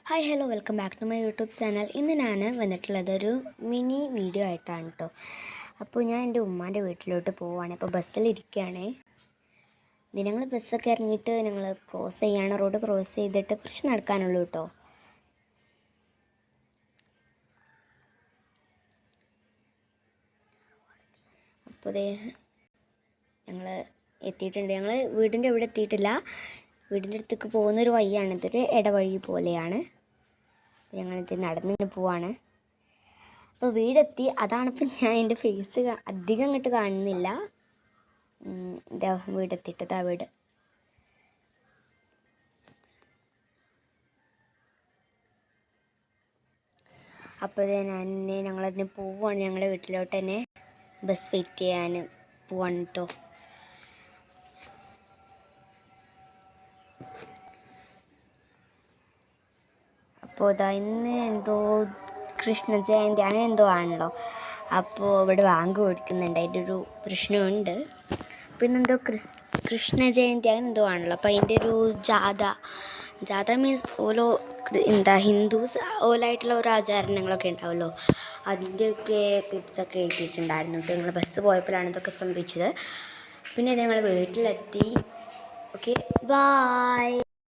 Hi hello welcome back to my YouTube channel. ഇന്ന് ഞാൻ വന്നിട്ടുള്ളത് ഒരു മിനി വീഡിയോ ആയിട്ടാണ് കേട്ടോ. അപ്പോൾ ഞാൻ എൻ്റെ ഉമ്മാൻ്റെ വീട്ടിലോട്ട് പോവുകയാണ്. അപ്പോൾ ബസ്സിലിരിക്കുകയാണേ. ഇത് ഞങ്ങൾ ബസ്സൊക്കെ ഇറങ്ങിയിട്ട് ഞങ്ങൾ ക്രോസ് ചെയ്യാണ്. റോഡ് ക്രോസ് ചെയ്തിട്ട് കുറച്ച് നടക്കാനുള്ളൂ കേട്ടോ. അപ്പോൾ അതേ ഞങ്ങൾ എത്തിയിട്ടുണ്ട്. ഞങ്ങൾ വീടിൻ്റെ ഇവിടെ എത്തിയിട്ടില്ല. വീടിൻ്റെ അടുത്തേക്ക് പോകുന്നൊരു വഴിയാണ്. ഇതൊരു ഇടവഴി പോലെയാണ്. ഞങ്ങളിത് നടന്നിങ്ങനെ പോവാണ്. അപ്പോൾ വീടെത്തി. അതാണിപ്പോൾ ഞാൻ എൻ്റെ ഫേസ് അധികം അങ്ങോട്ട് കാണുന്നില്ല. ഇതാ വീടെത്തിയിട്ടതാ വീട്. അപ്പോൾ ഞങ്ങളതിന് പോവുകയാണ്. ഞങ്ങളുടെ വീട്ടിലോട്ട് തന്നെ ബസ് വെയിറ്റ് ചെയ്യാൻ പോവാണ് കേട്ടോ. അപ്പോൾ ഇതാ ഇന്ന് എന്തോ കൃഷ്ണ ജയന്തി അങ്ങനെ എന്തോ ആണല്ലോ. അപ്പോൾ ഇവിടെ ബാങ്ക് കൊടുക്കുന്നുണ്ട്. അതിൻ്റെ ഒരു പ്രശ്നമുണ്ട്. പിന്നെ എന്തോ കൃഷ്ണ ജയന്തി അങ്ങനെ എന്തോ ആണല്ലോ. അപ്പോൾ അതിൻ്റെ ഒരു ജാഥ മീൻസ് ഓരോ ഹിന്ദുസ് ഓലായിട്ടുള്ള ഓരോ ആചാരണങ്ങളൊക്കെ ഉണ്ടാവുമല്ലോ. അതിൻ്റെയൊക്കെ ക്ലിപ്സൊക്കെ എഴുതിയിട്ടുണ്ടായിരുന്നു. ഞങ്ങൾ ബസ് പോയപ്പോഴാണ് ഇതൊക്കെ സംഭവിച്ചത്. പിന്നെ ഞങ്ങൾ വീട്ടിലെത്തി. Okay, bye.